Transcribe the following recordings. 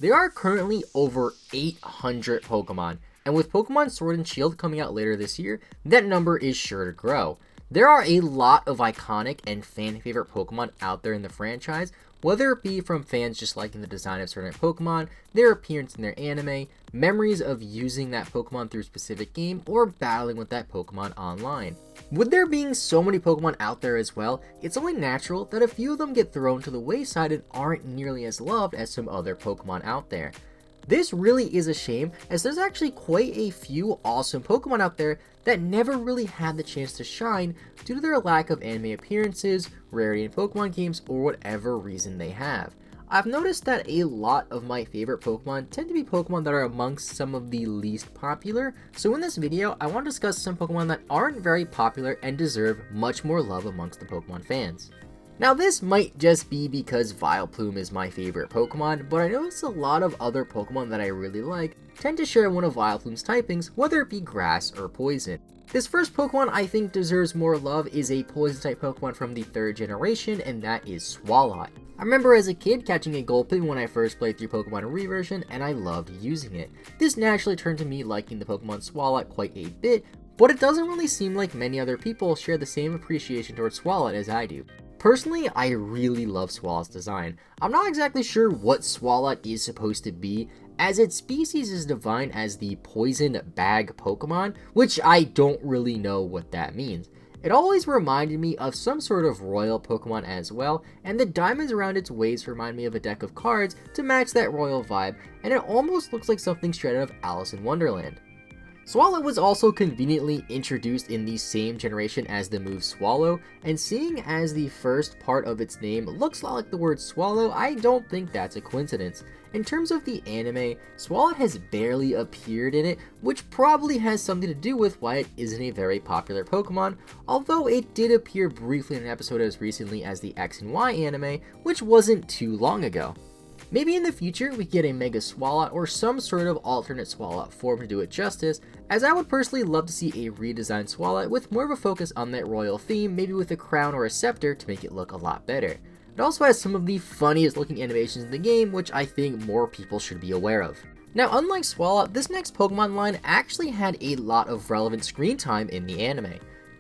There are currently over 800 Pokemon, and with Pokemon Sword and Shield coming out later this year, that number is sure to grow. There are a lot of iconic and fan favorite Pokemon out there in the franchise, whether it be from fans just liking the design of certain Pokemon, their appearance in their anime, memories of using that Pokemon through a specific game, or battling with that Pokemon online. With there being so many Pokemon out there as well, it's only natural that a few of them get thrown to the wayside and aren't nearly as loved as some other Pokemon out there. This really is a shame, as there's actually quite a few awesome Pokemon out there that never really had the chance to shine due to their lack of anime appearances, rarity in Pokemon games, or whatever reason they have. I've noticed that a lot of my favorite Pokemon tend to be Pokemon that are amongst some of the least popular, so in this video I want to discuss some Pokemon that aren't very popular and deserve much more love amongst the Pokemon fans. Now this might just be because Vileplume is my favorite Pokemon, but I notice a lot of other Pokemon that I really like tend to share one of Vileplume's typings, whether it be grass or poison. This first Pokemon I think deserves more love is a poison type Pokemon from the 3rd generation, and that is Swalot. I remember as a kid catching a Gulpin when I first played through Pokemon Reversion, and I loved using it. This naturally turned to me liking the Pokemon Swalot quite a bit, but it doesn't really seem like many other people share the same appreciation towards Swalot as I do. Personally, I really love Swalot's design. I'm not exactly sure what Swalot is supposed to be, as its species is defined as the Poison Bag Pokemon, which I don't really know what that means. It always reminded me of some sort of royal Pokemon as well, and the diamonds around its waist remind me of a deck of cards to match that royal vibe, and it almost looks like something straight out of Alice in Wonderland. Swalot was also conveniently introduced in the same generation as the move Swallow, and seeing as the first part of its name looks a lot like the word swallow, I don't think that's a coincidence. In terms of the anime, Swalot has barely appeared in it, which probably has something to do with why it isn't a very popular Pokemon, although it did appear briefly in an episode as recently as the X and Y anime, which wasn't too long ago. Maybe in the future we get a Mega Swalot or some sort of alternate Swalot form to do it justice, as I would personally love to see a redesigned Swalot with more of a focus on that royal theme, maybe with a crown or a scepter to make it look a lot better. It also has some of the funniest looking animations in the game, which I think more people should be aware of. Now unlike Swalot, this next Pokemon line actually had a lot of relevant screen time in the anime.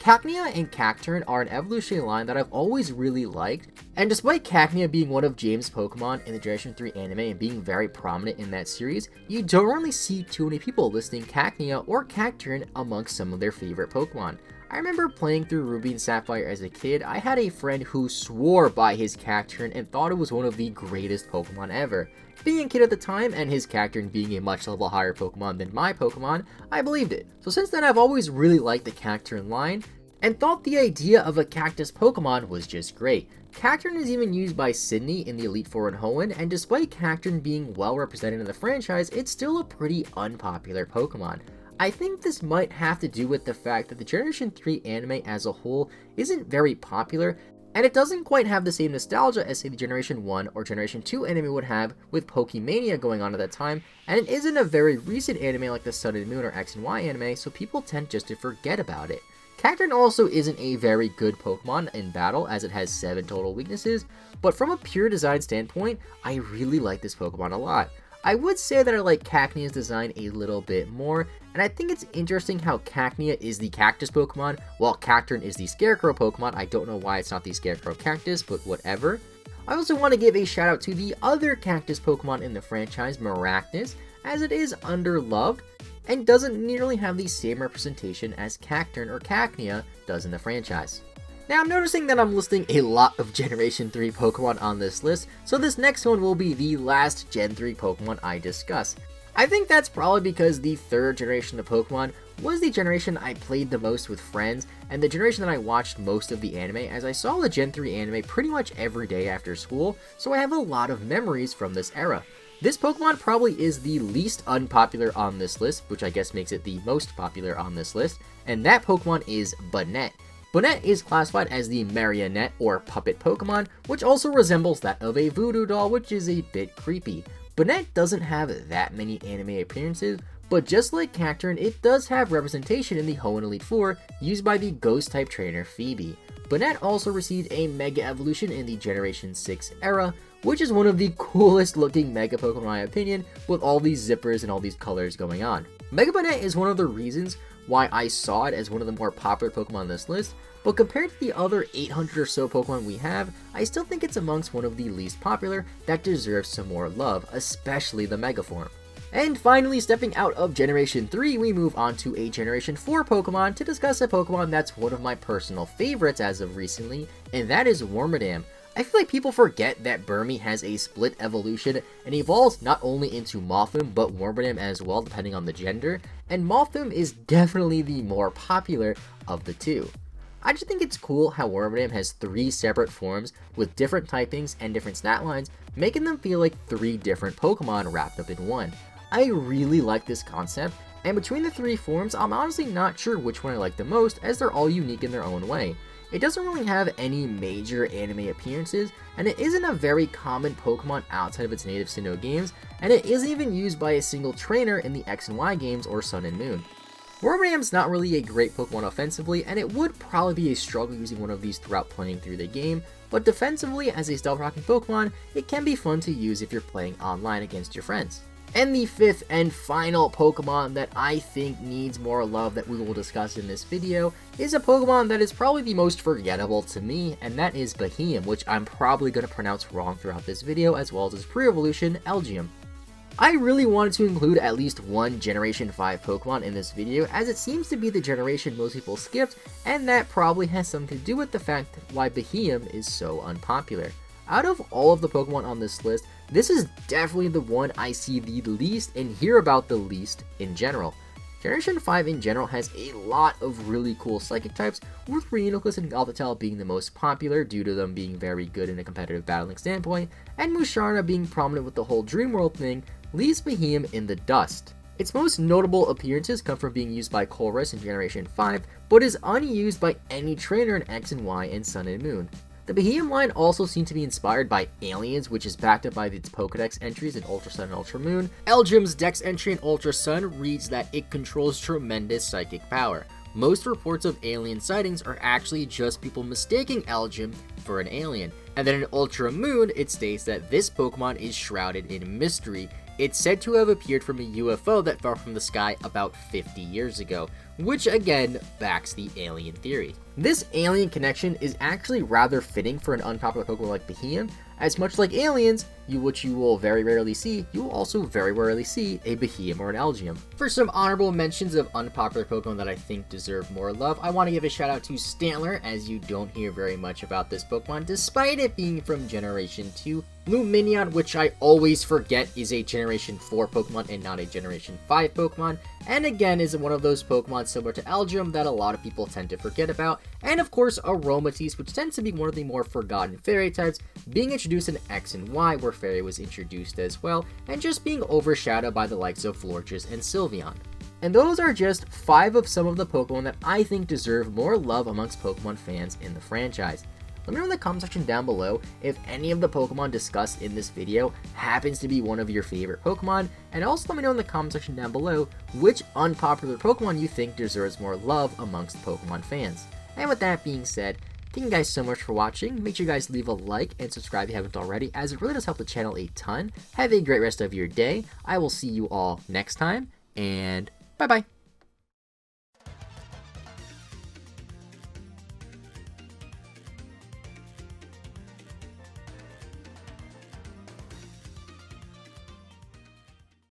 Cacnea and Cacturne are an evolutionary line that I've always really liked, and despite Cacnea being one of James' Pokemon in the Generation 3 anime and being very prominent in that series, you don't really see too many people listing Cacnea or Cacturne amongst some of their favorite Pokemon. I remember playing through Ruby and Sapphire as a kid. I had a friend who swore by his Cacturne and thought it was one of the greatest Pokemon ever. Being a kid at the time and his Cacturne being a much level higher Pokemon than my Pokemon, I believed it. So since then I've always really liked the Cacturne line, and thought the idea of a cactus Pokemon was just great. Cacturne is even used by Sydney in the Elite Four and Hoenn, and despite Cacturne being well represented in the franchise, it's still a pretty unpopular Pokemon. I think this might have to do with the fact that the Generation 3 anime as a whole isn't very popular, and it doesn't quite have the same nostalgia as say the Generation 1 or Generation 2 anime would have with Pokemania going on at that time, and it isn't a very recent anime like the Sun and Moon or X and Y anime, so people tend just to forget about it. Cacturne also isn't a very good Pokemon in battle as it has 7 total weaknesses, but from a pure design standpoint, I really like this Pokemon a lot. I would say that I like Cacnea's design a little bit more, and I think it's interesting how Cacnea is the cactus Pokemon, while Cacturne is the scarecrow Pokemon. I don't know why it's not the scarecrow cactus, but whatever. I also want to give a shout out to the other cactus Pokemon in the franchise, Maractus, as it is underloved, and doesn't nearly have the same representation as Cacturne or Cacnea does in the franchise. Now I'm noticing that I'm listing a lot of Generation 3 Pokemon on this list, so this next one will be the last Gen 3 Pokemon I discuss. I think that's probably because the 3rd generation of Pokemon was the generation I played the most with friends, and the generation that I watched most of the anime, as I saw the Gen 3 anime pretty much every day after school, so I have a lot of memories from this era. This Pokemon probably is the least unpopular on this list, which I guess makes it the most popular on this list, and that Pokemon is Banette. Banette is classified as the marionette or puppet Pokemon, which also resembles that of a voodoo doll, which is a bit creepy. Banette doesn't have that many anime appearances, but just like Cacturne, it does have representation in the Hoenn Elite Four used by the Ghost-type trainer Phoebe. Banette also received a Mega Evolution in the Generation 6 era, which is one of the coolest looking Mega Pokemon in my opinion, with all these zippers and all these colors going on. Megabanette is one of the reasons why I saw it as one of the more popular Pokemon on this list, but compared to the other 800 or so Pokemon we have, I still think it's amongst one of the least popular that deserves some more love, especially the Mega form. And finally, stepping out of Generation 3, we move on to a Generation 4 Pokemon to discuss a Pokemon that's one of my personal favorites as of recently, and that is Wormadam. I feel like people forget that Burmy has a split evolution and evolves not only into Mothim but Wormadam as well, depending on the gender, and Mothim is definitely the more popular of the two. I just think it's cool how Wormadam has 3 separate forms with different typings and different stat lines, making them feel like 3 different Pokemon wrapped up in one. I really like this concept, and between the 3 forms, I'm honestly not sure which one I like the most, as they're all unique in their own way. It doesn't really have any major anime appearances, and it isn't a very common Pokemon outside of its native Sinnoh games, and it isn't even used by a single trainer in the X and Y games or Sun and Moon. Wormadam's not really a great Pokemon offensively, and it would probably be a struggle using one of these throughout playing through the game, but defensively, as a stealth rocking Pokemon, it can be fun to use if you're playing online against your friends. And the 5th and final Pokemon that I think needs more love that we will discuss in this video is a Pokemon that is probably the most forgettable to me, and that is Beheeyem, which I'm probably going to pronounce wrong throughout this video, as well as its pre-evolution, Elgyem. I really wanted to include at least one Generation 5 Pokemon in this video, as it seems to be the generation most people skipped, and that probably has something to do with the fact why Beheeyem is so unpopular. Out of all of the Pokemon on this list, this is definitely the one I see the least and hear about the least in general. Generation 5 in general has a lot of really cool Psychic types, with Rhinoculus and Galvantale being the most popular due to them being very good in a competitive battling standpoint, and Musharna being prominent with the whole Dream World thing, leaves Beheeyem in the dust. Its most notable appearances come from being used by Colress in Generation 5, but is unused by any trainer in X and Y and Sun and Moon. The Beheeyem line also seems to be inspired by Aliens, which is backed up by its Pokedex entries in Ultra Sun and Ultra Moon. Elgyem's Dex entry in Ultra Sun reads that it controls tremendous psychic power. Most reports of alien sightings are actually just people mistaking Elgyem for an alien. And then in Ultra Moon, it states that this Pokemon is shrouded in mystery. It's said to have appeared from a UFO that fell from the sky about 50 years ago, which again backs the alien theory. This alien connection is actually rather fitting for an unpopular Pokemon like Beheeyem, as much like aliens, which you will very rarely see, you will also very rarely see a Beheeyem or an Elgyem. For some honorable mentions of unpopular Pokemon that I think deserve more love, I want to give a shout out to Stantler, as you don't hear very much about this Pokemon despite it being from Generation 2. Lumineon, which I always forget is a Generation 4 Pokemon and not a Generation 5 Pokemon, and again is one of those Pokemon similar to Elgyem that a lot of people tend to forget about, and of course Aromatisse, which tends to be one of the more forgotten fairy types, being introduced in X and Y where Fairy was introduced as well, and just being overshadowed by the likes of Florges and Sylveon. And those are just 5 of some of the Pokemon that I think deserve more love amongst Pokemon fans in the franchise. Let me know in the comment section down below if any of the Pokemon discussed in this video happens to be one of your favorite Pokemon, and also let me know in the comment section down below which unpopular Pokemon you think deserves more love amongst Pokemon fans. And with that being said, thank you guys so much for watching. Make sure you guys leave a like and subscribe if you haven't already, as it really does help the channel a ton. Have a great rest of your day. I will see you all next time, and bye bye.